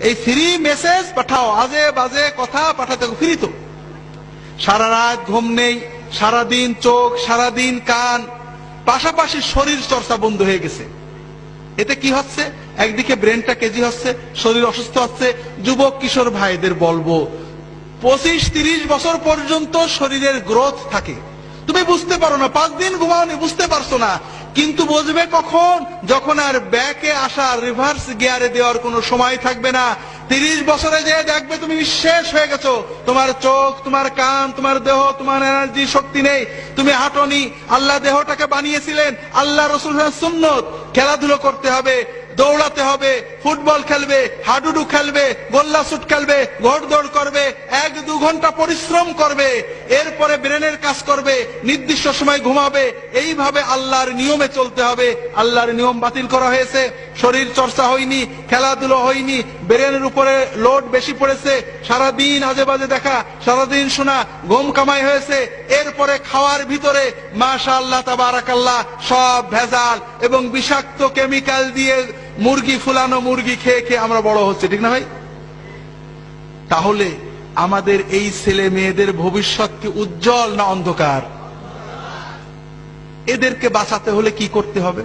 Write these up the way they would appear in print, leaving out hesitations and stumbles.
এই free message পাঠাও, আজে বাজে কথা পাঠাতে ফ্রি তো। সারা রাত ঘুম নেই, সারাদিন চোখ, সারাদিন কান, পাশাপাশি শরীর চর্চা বন্ধ হয়ে গেছে। এতে কি হচ্ছে? একদিকে ব্রেনটা কেজি হচ্ছে, শরীর অসুস্থ হচ্ছে। যুবক কিশোর ভাইদের বলবো, 25-30 বছর পর্যন্ত শরীরের গ্রোথ থাকে। তুমি বুঝতে পারো না, 5 দিন ঘুমাওনি, বুঝতে পারছো না, কিন্তু বুঝবে কখন? যখন আর ব্যাকে আসা, রিভার্স গিয়ারে দেওয়ার কোনো সময় থাকবে না। 30 বছরে যে দেখবে তুমি নিঃশেষ হয়ে গেছো, তোমার চোখ, তোমার কান, তোমার দেহ, তোমার এনার্জি, শক্তি নেই, তুমি হাঁটনি। আল্লাহ দেহটাকে বানিয়েছিলেন, আল্লাহ রাসূলের সুন্নত। খেলাধুলো করতে হবে, দৌড়াতে হবে, ফুটবল খেলবে, হাডুডু খেলবে, গোল্লা শুট খেলবে, ঘোড়দৌড় করবে, 1-2 ঘন্টা পরিশ্রম করবে, এরপরে ব্রেনের কাজ করবে, নির্দিষ্ট সময় ঘুমাবে। এইভাবে আল্লাহর নিয়মে চলতে হবে। আল্লাহর নিয়ম বাতিল করা হয়েছে, শরীর চর্চা হয়নি, খেলাধুলো হয়নি, ব্রেনের উপরে লোড বেশি পড়েছে, সারাদিন আজে বাজে দেখা, সারাদিন শোনা, ঘুম কামাই হয়েছে। এরপরে খাওয়ার ভিতরে মাশাআল্লাহ তাবারাকাল্লাহ সব ভেজাল এবং বিষাক্ত কেমিক্যাল দিয়ে মুরগি, ফুলানো মুরগি খেয়ে খেয়ে আমরা বড় হচ্ছে, ঠিক না ভাই? তাহলে আমাদের এই ছেলে মেয়েদের ভবিষ্যৎ কি উজ্জ্বল না অন্ধকার? এদেরকে বাঁচাতে হলে কি করতে হবে?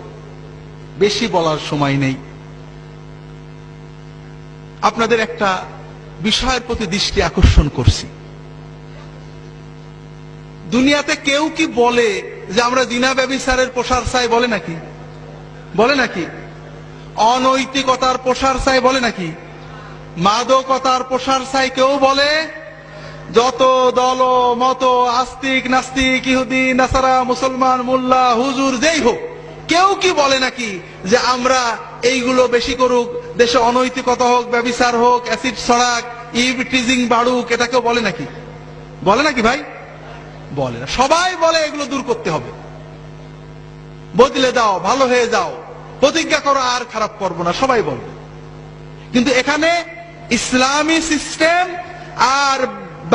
বেশি বলার সময় নেই। আপনাদের একটা বিষয়ের প্রতি দৃষ্টি আকর্ষণ করছি। দুনিয়াতে কেউ কি বলে যে আমরা জিনা ব্যভিচারের প্রসার চাই? বলে নাকি? বলে নাকি? অনৈতিকতার প্রসার চাই? বলে নাকি? মাদকতার প্রসার চাই কেউ বলে? যত দল মত, আস্তিক নাস্তিক, ইহুদি নাসারা, মুসলমান, মোল্লা, হুজুর, যেই হোক, কেউ কি বলে নাকি যে আমরা এইগুলো বেশি করুক, দেশে অনৈতিকতা হোক, ব্যভিচার হোক, অ্যাসিড ছড়াক, ইভটিজিং বাড়ুক? এটা কেউ বলে নাকি? বলে নাকি ভাই? বলে না। সবাই বলে এগুলো দূর করতে হবে, বদলে দাও, ভালো হয়ে যাও, প্রতিজ্ঞা করো আর খারাপ করবো না, সবাই বলবে। কিন্তু এখানে ইসলামী সিস্টেম আর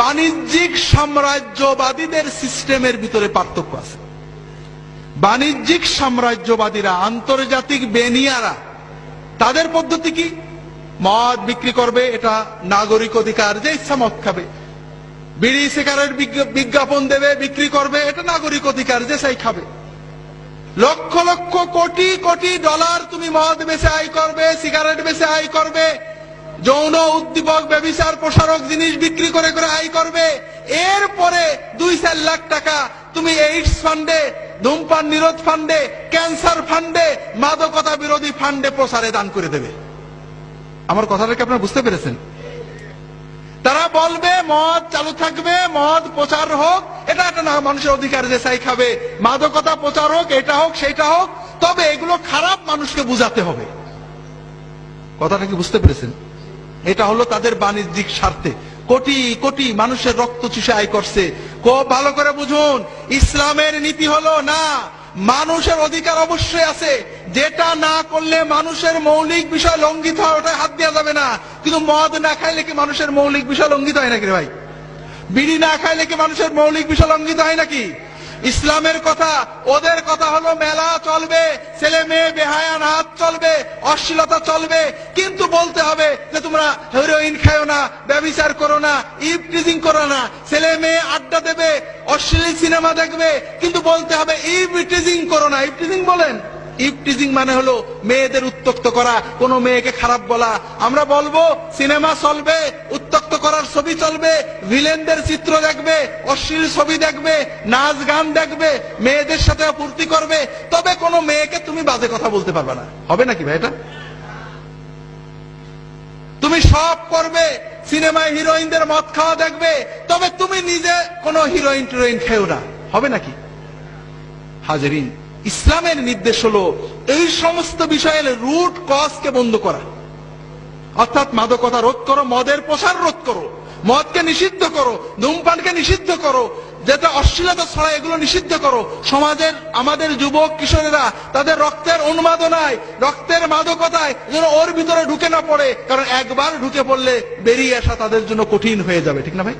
বাণিজ্যিক সাম্রাজ্যবাদীদের সিস্টেমের ভিতরে পার্থক্য আছে। বাণিজ্যিক সাম্রাজ্যবাদীরা, আন্তর্জাতিক বেনিয়ারা, তাদের পদ্ধতি কি? মদ বিক্রি করবে, এটা নাগরিক অধিকার, যে ইচ্ছা মদ খাবে। বিড়ি সিগারেট বিজ্ঞাপন দেবে, বিক্রি করবে, এটা নাগরিক অধিকার, যে চাই খাবে। লক্ষ লক্ষ কোটি কোটি ডলার তুমি মদ বেচে আয় করবে, সিগারেট বেচে আয় করবে, যৌন উদ্দীপক, ব্যভিচার প্রসারক জিনিস বিক্রি করে করে আয় করবে। এরপরে 2-4 লাখ টাকা তুমি এইডস ফান্ডে, ধূমপান নিরোধ ফান্ডে, ক্যান্সার ফান্ডে, মাদকতা বিরোধী ফান্ডে প্রসারে দান করে দেবে। আমার কথাটা কি আপনারা বুঝতে পেরেছেন? তারা বলবে মদ চালু থাকবে, মদ প্রচার হোক, এটা একটা না মানুষের অধিকার, যে চাই খাবে। মাদকতা প্রচার হোক, এটা হোক সেটা হোক, তবে এগুলো খারাপ, মানুষকে বুঝাতে হবে। কথাটা কি বুঝতে পেরেছেন? এটা হলো তাদের বাণিজ্যিক স্বার্থে কোটি কোটি মানুষের রক্ত চুষে আয় করছে। খুব ভালো করে বুঝুন, ইসলামের নীতি হলো না, মানুষের অধিকার অবশ্যই আছে, যেটা না করলে মানুষের মৌলিক বিষয় লঙ্ঘিত হয় ওটা হাত দেওয়া যাবে না। কিন্তু মদ না খাইলে কি মানুষের মৌলিক বিষয় লঙ্ঘিত হয় নাকি রে ভাই? বিড়ি না খাইলে কি মানুষের মৌলিক বিষয় লঙ্ঘিত হয় নাকি? ইসলামের কথা, ওদের কথা হলো মেলা চলবে, ছেলে মেয়ে বেহায়া নাচ চলবে, অশ্লীলতা চলবে, কিন্তু বলতে হবে যে তোমরা হেরোইন খাও না, ব্যভিচার করো না, ইভটিজিং করো না। ছেলে মেয়ে আড্ডা দেবে, অশ্লীল সিনেমা দেখবে, কিন্তু বলতে হবে ইভটিজিং করো না। ইভটিজিং বলেন? ইভটিজিং মানে হলো মেয়েদের উত্ত্যক্ত করা, কোন মেয়েকে খারাপ বলা। আমরা বলবো সিনেমা চলবে, উত্ত্যক্ত করার ছবি চলবে, ভিলেনদের চিত্র দেখবে, অশ্লীল ছবি দেখবে, নাচ গান দেখবে, মেয়েদের সাথে ফুর্তি করবে, তবে কোন মেয়েকে তুমি বাজে কথা বলতে পারবে না। হবে নাকি ভাই? এটা তুমি সব করবে, সিনেমায় হিরোইনদের মদ খাওয়া দেখবে, তবে তুমি নিজে কোনো হিরোইন টিরোইন খেও না। হবে নাকি? হাজেরিন, ইসলামের নির্দেশ হলো এই সমস্ত বিষয়ের রুট কজকে বন্ধ করা, অর্থাৎ মাদকতা রোধ করো, মদের প্রসার রোধ করো, মদকে নিষিদ্ধ করো, ধূমপানকে নিষিদ্ধ করো, যেটা অশ্লীলতা ছড়ায় এগুলো নিষিদ্ধ করো। সমাজের আমাদের যুবক কিশোরেরা তাদের রক্তের উন্মাদনায়, রক্তের মাদকতায় যেন ওর ভিতরে ঢুকে না পড়ে, কারণ একবার ঢুকে পড়লে বেরিয়ে আসা তাদের জন্য কঠিন হয়ে যাবে, ঠিক না ভাই?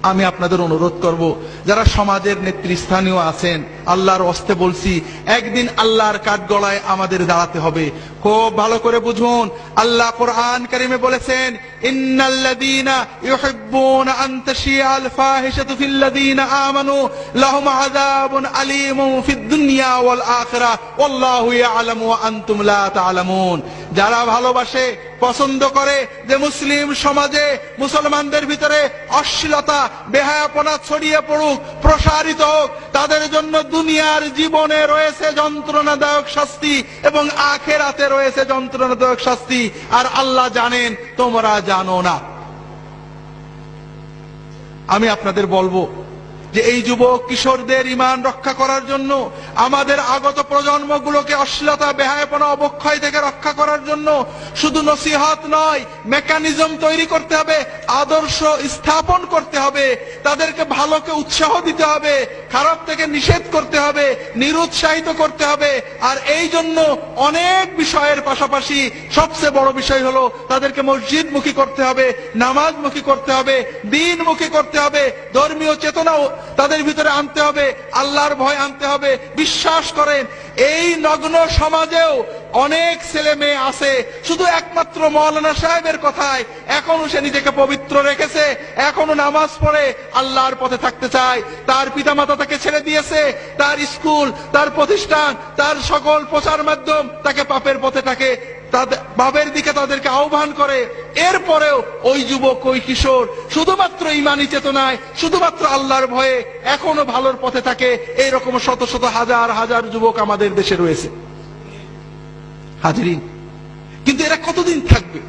আমি আপনাদের অনুরোধ করব, যারা সমাজের নেতৃস্থানীয় আছেন, আল্লাহর ওয়াস্তে বলছি, একদিন আল্লাহর কাঠগড়ায় আমাদের দাঁড়াতে হবে। খুব ভালো করে বুঝুন, আল্লাহ কোরআন কারিমে বলেছেন, ইন্নাল্লাযীনা ইউহিব্বুনা আন তাশিআল ফাহিশাতু ফিল্লাযীনা আমানু লাহুম আযাবুন আলীমুন ফিদ দুনিয়া ওয়াল আখিরাহ ওয়াল্লাহু ইয়ালামু ওয়া আনতুম লা তা'লামুন। যারা ভালোবাসে, পছন্দ করে যে মুসলিম সমাজে, মুসলমানদের ভিতরে অশ্লীলতা, বেহায়াপনা ছড়িয়ে পড়ুক, প্রসারিত হোক, তাদের জন্য দুনিয়ার জীবনে রয়েছে যন্ত্রণাদায়ক শাস্তি এবং আখিরাতে রয়েছে যন্ত্রণাদায়ক শাস্তি। আর আল্লাহ জানেন, তোমরা জানো না। আমি আপনাদের বলবো যে এই যুবক কিশোরদের ঈমান রক্ষা করার জন্য, আমাদের আগত প্রজন্মগুলোকে অশ্লীলতা, বেহায়াপনা, অবক্ষয় থেকে রক্ষা করার জন্য শুধু নসিহত নয়, মেকানিজম তৈরি করতে হবে, আদর্শ স্থাপন করতে হবে, তাদেরকে ভালোকে উৎসাহ দিতে হবে, খারাপ থেকে নিষেধ করতে হবে, নিরুৎসাহিত করতে হবে। আর এই জন্য অনেক বিষয়ের পাশাপাশি সবচেয়ে বড় বিষয় হলো তাদেরকে মসজিদমুখী করতে হবে, নামাজমুখী করতে হবে, দ্বীনমুখী করতে হবে, ধর্মীয় চেতনাও তাদের ভিতরে আনতে হবে, আল্লাহর ভয় আনতে হবে। বিশ্বাস করেন, এই নগ্ন সমাজেও অনেক ছেলে মেয়ে আছে শুধু একমাত্র মাওলানা সাহেবের কথায় এখনো সে নিজেকে পবিত্র রেখেছে, এখনো নামাজ পড়ে আল্লাহর পথে থাকতে চায়। তার পিতামাতা তাকে ছেড়ে দিয়েছে, তার স্কুল, তার প্রতিষ্ঠান, তার সকল প্রচার মাধ্যম তাকে পাপের পথে থাকে, বাবের দিকে তাদেরকে আহ্বান করে। এরপরেও ওই যুবক, ওই কিশোর শুধুমাত্র ঈমানি চেতনায়, শুধুমাত্র আল্লাহর ভয়ে এখনো ভালোর পথে থাকে। এইরকম শত শত হাজার হাজার যুবক আমাদের দেশে রয়েছে। হাজিরিন, কিন্তু এরা কতদিন থাকবে?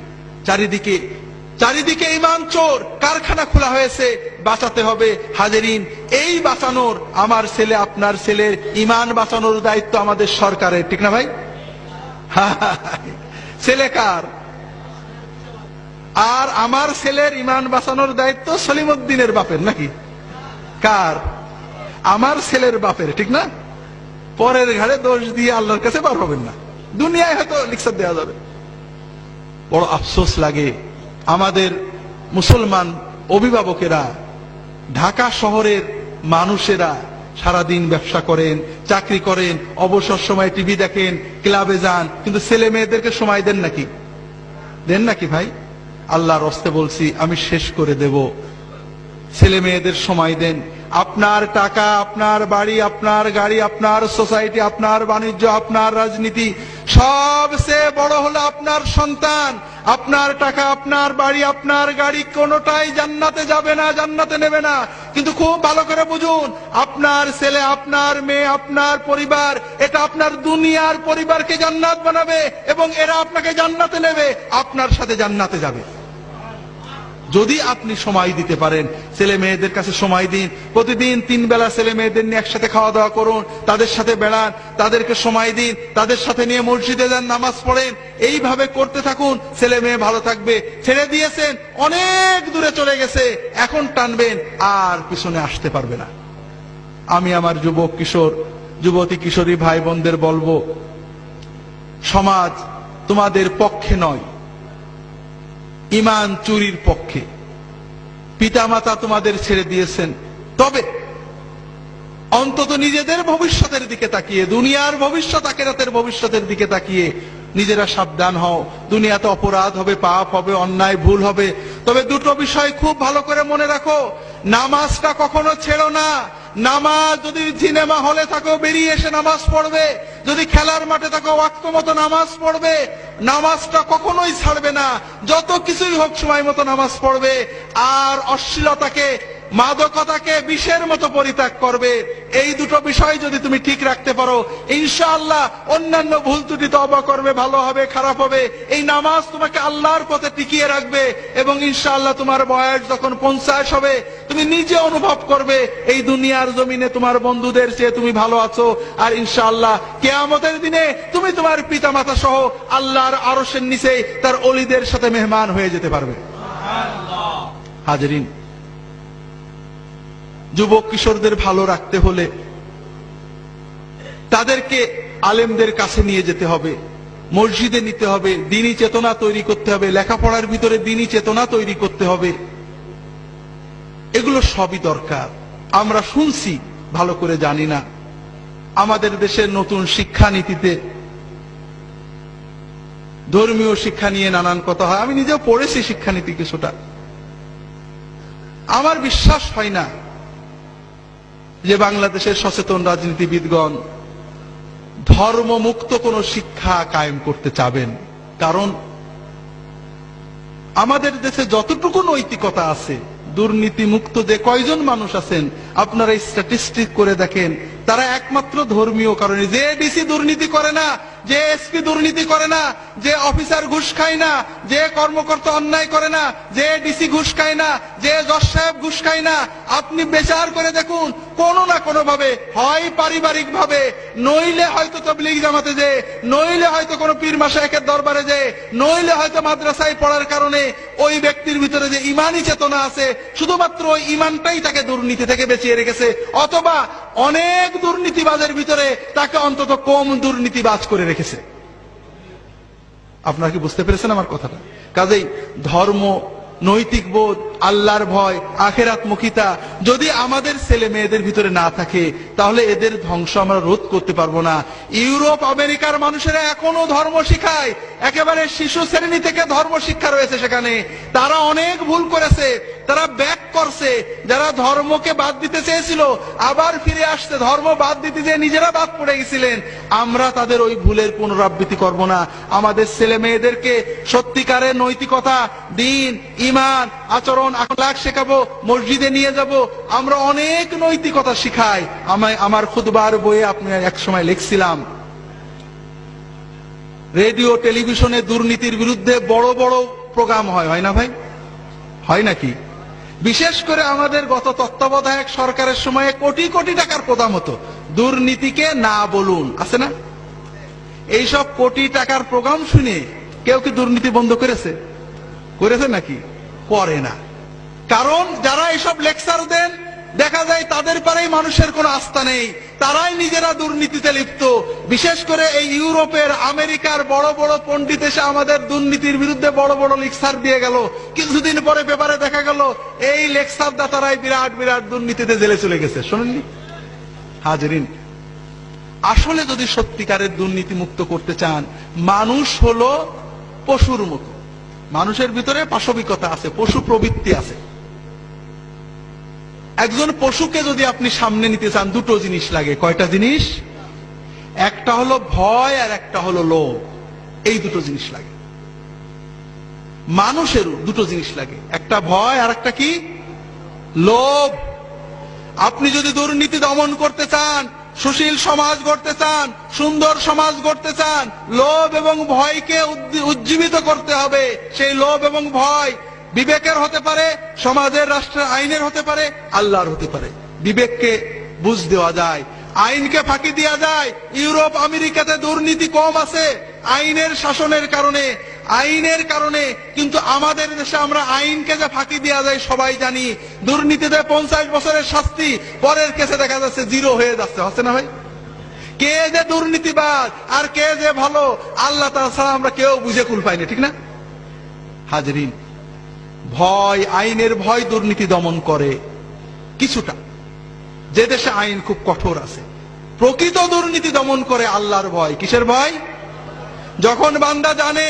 চারিদিকে ঈমান চোর কারখানা খোলা হয়েছে, বাঁচাতে হবে। হাজিরিন, এই বাঁচানোর, আমার ছেলে, আপনার ছেলের ঈমান বাঁচানোর দায়িত্ব আমাদের সরকারের, ঠিক না ভাই? ছেলে কার? আর আমার ছেলের ঈমান বাঁচানোর দায়িত্ব সলিমউদ্দিনের বাপের, নাকি কার? আমার ছেলের বাপের, ঠিক না? পরের ঘাড়ে দোষ দিয়ে আল্লাহর কাছে বার হবেন না। দুনিয়ায় হয়তো লিখসার দেওয়া যাবে। বড় আফসোস লাগে, আমাদের মুসলমান অভিভাবকেরা, ঢাকা শহরের মানুষেরা সারাদিন ব্যবসা করেন, চাকরি করেন, অবসর সময় টিভি দেখেন, ক্লাবে যান, কিন্তু ছেলে মেয়েদেরকে সময় দেন নাকি? দেন নাকি ভাই? আল্লাহর হস্তে বলছি, আমি শেষ করে দেব। ছেলে মেয়েদের সময় দেন। আপনার টাকা, আপনার বাড়ি, আপনার গাড়ি, আপনার সোসাইটি, আপনার বাণিজ্য, আপনার রাজনীতি, সবচেয়ে বড় হলো আপনার সন্তান। আপনার টাকা, আপনার বাড়ি, আপনার গাড়ি কোনোটাই জান্নাতে যাবে না, জান্নাতে নেবে না। কিন্তু খুব ভালো করে বুঝুন, আপনার ছেলে, আপনার মেয়ে, আপনার পরিবার, এটা আপনার দুনিয়ার পরিবারকে জান্নাত বানাবে এবং এরা আপনাকে জান্নাতে নেবে, আপনার সাথে জান্নাতে যাবে। যদি আপনি সময় দিতে পারেন, ছেলে মেয়েদের কাছে সময় দিন। প্রতিদিন 3 বেলা ছেলে মেয়েদের নিয়ে একসাথে খাওয়া দাওয়া করুন, তাদের সাথে বেড়ান, তাদেরকে সময় দিন, তাদের সাথে নিয়ে মসজিদে যান, নামাজ পড়েন। এইভাবে করতে থাকুন, ছেলে মেয়ে ভালো থাকবে। ছেড়ে দিয়েছেন, অনেক দূরে চলে গেছে, এখন টানবেন, আর পিছনে আসতে পারবে না। আমি আমার যুবক কিশোর, যুবতী কিশোরী ভাই বোনদের বলবো, সমাজ তোমাদের পক্ষে নয়, ঈমান চুরির পক্ষে। পিতামাতা তোমাদের ছেড়ে দিয়েছেন, তবে অন্তত নিজেদের ভবিষ্যতের দিকে তাকিয়ে, দুনিয়ার ভবিষ্যৎ, আখিরাতের ভবিষ্যতের দিকে তাকিয়ে নিজেরা সাবধান হও। দুনিয়াতে অপরাধ হবে, পাপ হবে, অন্যায় ভুল হবে, তবে দুটো বিষয় খুব ভালো করে মনে রাখো। নামাজটা কখনো ছেড়ো না। নামাজ, যদি সিনেমা হলে থাকো বেরিয়ে এসে নামাজ পড়বে, যদি খেলার মাঠে থাকো ওয়াক্ত মতো নামাজ পড়বে, নামাজটা কখনোই ছাড়বে না। যত কিছুই হোক সময় মতো নামাজ পড়বে। আর অশ্লীলতাকে, মাদকতাকে বিষের মতো পরিত্যাগ করবে। এই দুটো বিষয় যদি তুমি ঠিক রাখতে পারো, ইনশাআল্লাহ অন্যান্য ভুল ত্রুটি তওবা করবে, ভালো হবে, খারাপ হবে, এই নামাজ তোমাকে আল্লাহর পথে টিকিয়ে রাখবে। এবং ইনশাআল্লাহ তোমার বয়স যখন 50 হবে, তুমি নিজে অনুভব করবে এই দুনিয়ার জমিনে তোমার বন্ধুদের চেয়ে তুমি ভালো আছো। আর ইনশাআল্লাহ কিয়ামতের দিনে তুমি তোমার পিতামাতা সহ আল্লাহর আরশের নিচে তার ওলিদের সাথে মেহমান হয়ে যেতে পারবে। হাজিরিন, যুবক কিশোরদের ভালো রাখতে হলে তাদেরকে আলেমদের কাছে নিয়ে যেতে হবে, মসজিদে নিতে হবে, দ্বীনি চেতনা তৈরি করতে হবে, লেখাপড়ার ভিতরে দ্বীনি চেতনা তৈরি করতে হবে। এগুলো সবই দরকার। আমরা শুনছি, ভালো করে জানি না। আমাদের দেশের নতুন শিক্ষানীতিতে ধর্মীয় শিক্ষা নিয়ে নানান কথা হয়। আমি নিজেও পড়েছি শিক্ষানীতি কিছুটা। আমার বিশ্বাস হয় না যে বাংলাদেশের সচেতন রাজনীতিবিদগণ ধর্মমুক্ত কোন শিক্ষা কায়েম করতে চাবেন। কারণ আমাদের দেশে যতটুকু নৈতিকতা আছে, দুর্নীতি মুক্ত যে কয়জন মানুষ আছেন আপনারা স্ট্যাটিস্টিক করে দেখেন, তারা একমাত্র ধর্মীয় কারণে। যে ডিসি দুর্নীতি করে না, যে এসপি দুর্নীতি করে না, যে অফিসার ঘুষ খায় না, যে কর্মকর্তা অন্যায় করে না, যে ডিসি ঘুষ খায় না, যে জজ সাহেব ঘুষ খায় না, আপনি বিচার করে দেখুন কোনো না কোনো ভাবে, হয় পারিবারিক ভাবে, নইলে হয়তো তাবলীগ জামাতে যে, নইলে হয়তো কোনো পীর মাশায়েখের দরবারে যে, নইলে হয়তো মাদ্রাসায় পড়ার কারণে ওই ব্যক্তির ভিতরে যে ইমানি চেতনা আছে, শুধুমাত্র ওই ইমানটাই তাকে দুর্নীতি থেকে বাঁচিয়ে রেখেছে, অথবা অনেক দুর্নীতিবাজের ভিতরে তাকে অন্তত কম দুর্নীতিবাজ করে রেখেছে। আপনারা কি বুঝতে পেরেছেন আমার কথাটা? কাজেই ধর্ম, নৈতিক বোধ, আল্লাহর ভয়, আখেরাত মুখিতা যদি আমাদের ছেলে মেয়েদের ভিতরে না থাকে, তাহলে এদের ধ্বংস আমরা রোধ করতে পারবো না। ইউরোপ আমেরিকার মানুষেরা এখনো ধর্ম শিখায়, একেবারে শিশু শ্রেণী থেকে ধর্ম শিক্ষা রয়েছে সেখানে। তারা অনেক ভুল করেছে, তারা ব্যাক করছে। যারা ধর্মকে বাদ দিতে চেয়েছিল আবার ফিরে আসছে, ধর্ম বাদ দিতে যে নিজেরা বাদ পড়ে গেছিলেন। আমরা তাদের ওই ভুলের পুনরাবৃত্তি করব না। আমাদের ছেলে মেয়েদেরকে সত্যিকারের নৈতিকতা, দ্বীন, ঈমান, আচরণ, আখলাক শেখাবো, মসজিদে নিয়ে যাব। আমরা অনেক নৈতিকতা শিখাই। আমার খুতবার বইয়ে আপনি এক সময় লিখছিলাম, রেডিও টেলিভিশনে দুর্নীতির বিরুদ্ধে বড় বড় প্রোগ্রাম হয় না ভাই? হয় নাকি? বিশেষ করে আমাদের গত তত্ত্বাবধায়ক সরকারের সময়ে কোটি কোটি টাকার প্রোগ্রাম হতো, দুর্নীতিকে না বলুন, আছে না? এইসব কোটি টাকার প্রোগ্রাম শুনে কেউ কি দুর্নীতি বন্ধ করেছে? করেছে নাকি? করে না। কারণ যারা এইসব লেকচার দেন, দেখা যায় তাদের পারেই মানুষের কোনো আস্থা নেই, তারাই নিজেরা দুর্নীতিতে লিপ্ত। বিশেষ করে এই ইউরোপের, আমেরিকার বড় বড় পণ্ডিত এসে আমাদের দুর্নীতির বিরুদ্ধে বড় বড় লেকচার দিয়ে গেল। কিছুদিন পরে পেপারে দেখা গেল এই লেকচার দাতারাই বিরাট বিরাট দুর্নীতিতে জেলে চলে গেছে। শোনেননি হাজরিন? আসলে যদি সত্যিকারের দুর্নীতি মুক্ত করতে চান, মানুষ হলো পশুর মতো। মানুষের ভিতরে পাশবিকতা আছে, পশু প্রবৃত্তি আছে। একজন পশুকে যদি আপনি সামনে নিতে চান, দুটো জিনিস লাগে। কয়টা জিনিস? একটা হলো ভয় আর একটা হলো লোভ। এই দুটো জিনিস লাগে। মানুষেরও দুটো জিনিস লাগে, একটা ভয় আর একটা কি? লোভ। আপনি যদি দুর্নীতি দমন করতে চান, সুশীল সমাজ গড়তে চান, সুন্দর সমাজ গড়তে চান, লোভ এবং ভয়কে উজ্জীবিত করতে হবে। সেই লোভ এবং ভয় বিবেকের হতে পারে, সমাজের, রাষ্ট্রের, আইনের হতে পারে, আল্লাহর হতে পারে। বিবেককে বুঝ দেওয়া যায়, আইনকে ফাঁকি দেওয়া যায়। ইউরোপ আমেরিকাতে দুর্নীতি কম আছে আইনের শাসনের কারণে, আইনের কারণে। কিন্তু আমাদের দেশে আমরা আইনকে যে ফাঁকি দেওয়া যায় সবাই জানি। দুর্নীতিতে 50 বছরের শাস্তি, পরের কেসে দেখা যাচ্ছে 0 হয়ে যাচ্ছে। হচ্ছে না ভাই? কে যে দুর্নীতিবাদ আর কে যে ভালো, আল্লাহ তাআলা ছাড়া আমরা কেউ বুঝে কুল পাইনি, ঠিক না হাজরিন? ভয়, আইনের ভয় দুর্নীতি দমন করে কিছুটা। যে দেশে আইন খুব কঠোর আছে, প্রকৃত দুর্নীতি দমন করে আল্লাহর ভয়। কিসের ভয়? যখন বান্দা জানে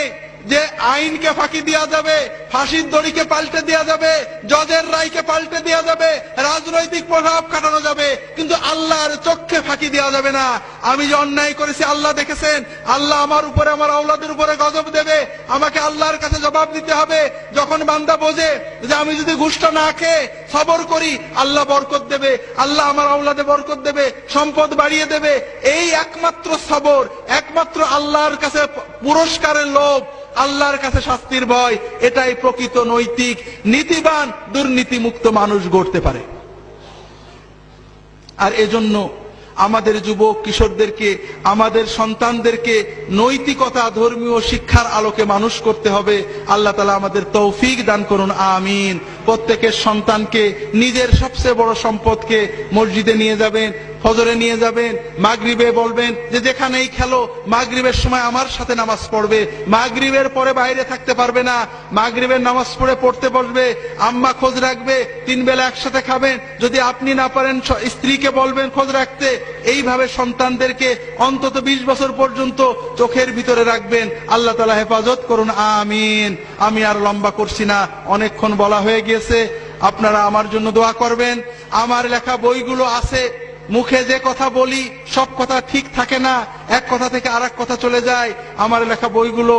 যে আইনকে ফাঁকি দেওয়া যাবে, ফাঁসির দড়িকে পাল্টে দেওয়া যাবে, জজের রায়কে পাল্টে দেওয়া যাবে, রাজনৈতিক প্রভাব কাটানো যাবে, কিন্তু আল্লাহর চোখে ফাঁকি দেওয়া যাবে না। আমি যে অন্যায় করেছি আল্লাহ দেখেছেন, আল্লাহ আমার উপরে, আমার আওলাদের উপরে গজব দেবে, আমাকে আল্লাহর কাছে জবাব দিতে হবে। যখন বান্দা বোঝে যে আমি যদি ঘুষটা না খেয়ে সবর করি, আল্লাহ বরকত দেবে, আল্লাহ আমার আওলাদে বরকত দেবে, সম্পদ বাড়িয়ে দেবে, এই একমাত্র সবর, একমাত্র আল্লাহর কাছে পুরস্কারের লোভ, আল্লাহর কাছে শাস্তির ভয়, এটাই প্রকৃত নৈতিক নীতিবান দুর্নীতি মুক্ত মানুষ গড়তে পারে। আর এজন্য আমাদের যুবক কিশোরদেরকে, আমাদের সন্তানদেরকে নৈতিকতা, ধর্মীয় শিক্ষার আলোকে মানুষ করতে হবে। আল্লাহ তাআলা আমাদের তৌফিক দান করুন, আমিন। প্রত্যেকের সন্তানকে, নিজের সবচেয়ে বড় সম্পদকে মসজিদে নিয়ে যাবেন, ফজরে নিয়ে যাবেন, মাগরিবে বলবেন যে যেখানেই খেলো মাগরিবের সময় আমার সাথে নামাজ পড়বে, মাগরিবের পরে বাইরে থাকতে পারবে না, মাগরিবের নামাজ পড়তে বসবে, আম্মা খোঁজ রাখবে, 3 বেলা একসাথে খাবেন, যদি আপনি না পারেন স্ত্রীকে বলবেন খোঁজ রাখতে। এইভাবে সন্তানদেরকে অন্তত 20 বছর পর্যন্ত চোখের ভিতরে রাখবেন। আল্লাহ তাআলা হেফাজত করুন, আমিন। আমি আর লম্বা করছি না, অনেকক্ষণ বলা হয়ে গিয়েছে। আপনারা আমার জন্য দোয়া করবেন। আমার লেখা বইগুলো আছে, মুখে যে কথা বলি সব কথা ঠিক থাকে না, এক কথা থেকে আরেক কথা চলে যায়। আমার লেখা বইগুলো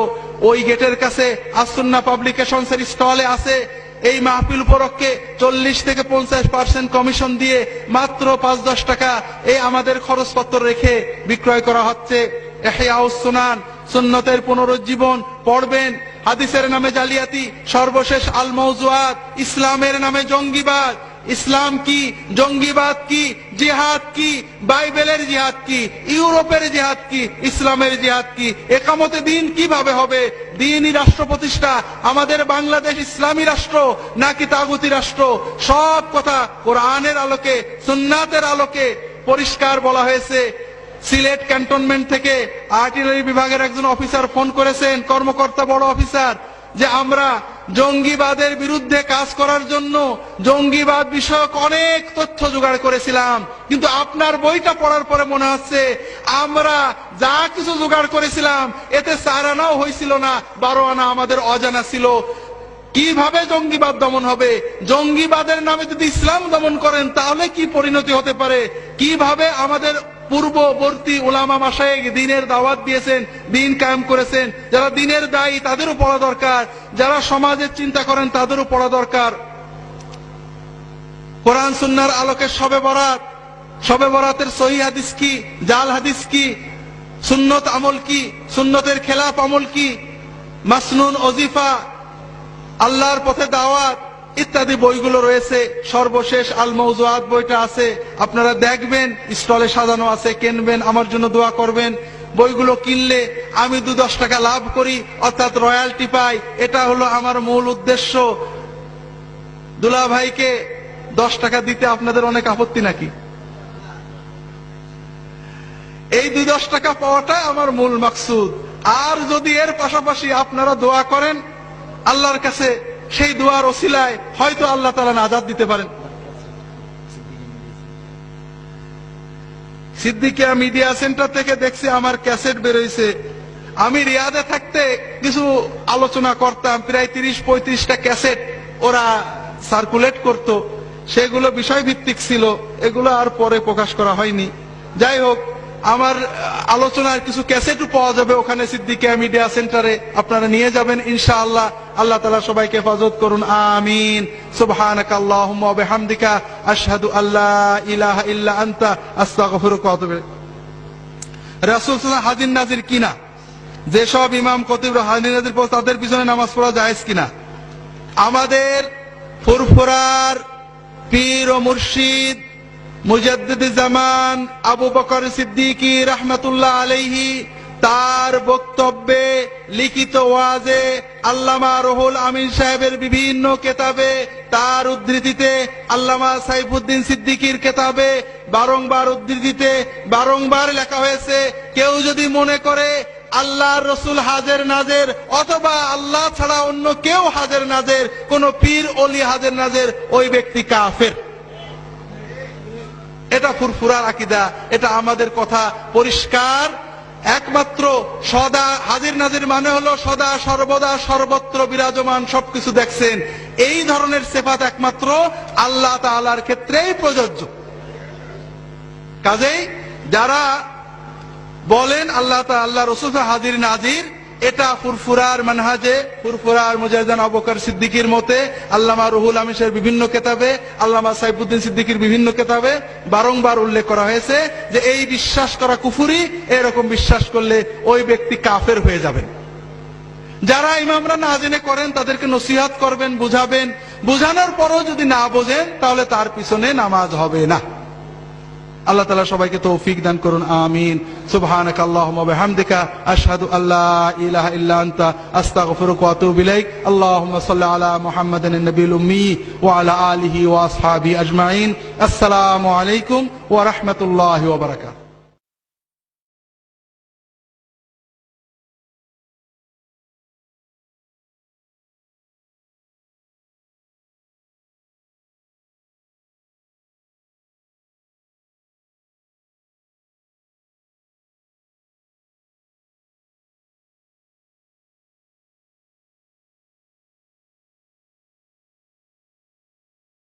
ওই গেটের কাছে আসুন্নাহ পাবলিকেশনস এর স্টলে আছে। এই মাহফিল উপলক্ষে 40 থেকে 50% কমিশন দিয়ে মাত্র 5-10 টাকা এই আমাদের খরচপত্র রেখে বিক্রয় করা হচ্ছে। ইহয়াউস সুনান, সুন্নতের পুনরুজ্জীবন পড়বেন। হাদিসের নামে জালিয়াতি, সর্বশেষ আল মাওজুআত, ইসলামের নামে জঙ্গিবাদ। ইসলাম কি, জঙ্গিবাদ কি, জিহাদ কি, বাইবেলের জিহাদ কি, ইউরোপের জিহাদ কি, ইসলামের জিহাদ কি, একামতে দিন কিভাবে হবে, দ্বীনি রাষ্ট্র প্রতিষ্ঠা, আমাদের বাংলাদেশ ইসলামী রাষ্ট্র নাকি তাগুতি রাষ্ট্র, সব কথা কোরআনের আলোকে সুন্নাতের আলোকে পরিষ্কার বলা হয়েছে। সিলেট ক্যান্টনমেন্ট থেকে আর্টিলারি বিভাগের একজন অফিসার ফোন করেছেন, কর্মকর্তা, বড় অফিসার, যে আমরা জঙ্গিবাদের বিরুদ্ধে কাজ করার জন্য জঙ্গিবাদ বিষয়ক অনেক তথ্য জোগাড় করেছিলাম, কিন্তু আপনার বইটা পড়ার পরে মনে হচ্ছে আমরা যা কিছু জোগাড় করেছিলাম এতে 4 আনাও হয়েছিল না, 12 আনা আমাদের অজানা ছিল। কিভাবে জঙ্গিবাদ দমন হবে? জঙ্গিবাদের নামে যদি ইসলাম দমন করেন তাহলে কি পরিণতি হতে পারে? কিভাবে আমাদের পূর্ববর্তী উলামা মাশায়েখ দ্বীনের দাওয়াত দিয়েছেন, দ্বীন কায়েম করেছেন, যারা দ্বীনের দায়ী তাদেরও পড়া দরকার, যারা সমাজের চিন্তা করেন তাদেরও পড়া দরকার। কোরআন সুন্নাহর আলোকে শবে বরাত, শবে বরাতের সহিহ হাদিস কি, জাল হাদিস কি, সুন্নত আমল কি, সুন্নতের খেলাফ আমল কি, মাসনুন ওজিফা, আল্লাহর পথে দাওয়াত ইত্যাদি বইগুলো রয়েছে। সর্বশেষ আল মাওজুআত বইটা আছে, আপনারা দেখবেন, স্টলে সাজানো আছে, কিনবেন, আমার জন্য দোয়া করবেন। বইগুলো কিনলে আমি 2-10 টাকা লাভ করি, অর্থাৎ রয়্যালটি পাই, এটা হলো আমার মূল উদ্দেশ্য। দুলা ভাইকে 10 টাকা দিতে আপনাদের অনেক আপত্তি নাকি? এই 2-10 টাকা পাওয়াটা আমার মূল মাকসুদ। আর যদি এর পাশাপাশি আপনারা দোয়া করেন আল্লাহর কাছে, সেই দোয়ার ওসিলায় হয়তো আল্লাহ তাআলা নাজাত দিতে পারেন। সিদ্দিকিয়া মিডিয়া সেন্টার থেকে দেখছি আমার ক্যাসেট বেরোইছে। আমি রিয়াদে থাকতে কিছু আলোচনা করতাম, প্রায় 30-35টা ক্যাসেট ওরা সার্কুলেট করত, সেগুলো বিষয় ভিত্তিক ছিল, এগুলো আর পরে প্রকাশ করা হয়নি। যাই হোক, আমার আলোচনার কিছু ক্যাসেটও পাওয়া যাবে ওখানে সিদ্দিকিয়া মিডিয়া সেন্টারে, আপনারা নিয়ে যাবেন ইনশাআল্লাহ। আল্লাহ তাআলা সবাইকে হেফাজত করুন, আমিন। সুবহানাকাল্লাহুম্মা ওয়া বিহামদিকা আশহাদু আল্লা ইলাহা ইল্লা আনতা আস্তাগফিরুকা ওয়া আতুবু ইলাইক। রাসূল সাল্লাল্লাহু আলাইহি ওয়াসাল্লাম হাজির নাজির কিনা, যেসব ইমাম খতিব হাজির নাজির পড়ে তাদের পিছনে নামাজ পড়া জায়েজ কিনা? আমাদের ফুরফুরার পীর ও মুর্শিদ মুজাদ্দিদ জামান আবু বকর সিদ্দিকী রাহমাতুল্লাহ আলাইহি তার বক্তব্যে, লিখিত ওয়াজে, আল্লামা রুহুল আমিন সাহেবের বিভিন্ন কেতাবে, তার উদ্ধৃতিতে, আল্লামা সাইফুদ্দিন সিদ্দিকীর কেতাবে বারংবার উদ্ধৃতিতে বারংবার লেখা হয়েছে, কেউ যদি মনে করে আল্লাহর রসুল হাজের নাজের অথবা আল্লাহ ছাড়া অন্য কেউ হাজের নাজের, কোন পীর ওলি হাজের নাজের, ওই ব্যক্তি কাফের। এটা ফুরফুরার আকীদা, এটা আমাদের কথা পরিষ্কার। একমাত্র সদা হাজির নাজির মানে হলো সদা সর্বদা সর্বত্র বিরাজমান, সবকিছু দেখছেন, এই ধরনের সিফাত একমাত্র আল্লাহ তাআলার ক্ষেত্রেই প্রযোজ্য। কাজেই যারা বলেন আল্লাহ তাআলা রাসূল হাজির নাজির, এটা ফুরফুরার মানহাজে, ফুরফুরার মুজাহিদান আবু বকর সিদ্দিকীর মতে, আল্লামা রুহুল আমিন সাহেবের বিভিন্ন কেতাবে, আল্লামা সাইফুদ্দিন সিদ্দিকীর বিভিন্ন কেতাবে বারংবার উল্লেখ করা হয়েছে যে এই বিশ্বাস করা কুফরি, এরকম বিশ্বাস করলে ওই ব্যক্তি কাফের হয়ে যাবেন। যারা ইমামরা না জেনে করেন তাদেরকে নসিহত করবেন, বুঝাবেন, বুঝানোর পরও যদি না বোঝেন তাহলে তার পিছনে নামাজ হবে না। আল্লাহ তাআলা সবাইকে তৌফিক দান করুন, আমিন। সুবহানাকাল্লাহুম্মা ওয়া বিহামদিকা আশহাদু আল্লা ইলাহা ইল্লা আনতা আস্তাগফিরুকা ওয়া আতুবু ইলাইক। আল্লাহুম্মা সাল্লি আলা মুহাম্মাদিন নবিয়্যিল উম্মি ওয়া আলা আলিহি ওয়া আসহাবিহি আজমাইন। আসসালামু আলাইকুম ওয়া রাহমাতুল্লাহি ওয়া বারাকাতুহু।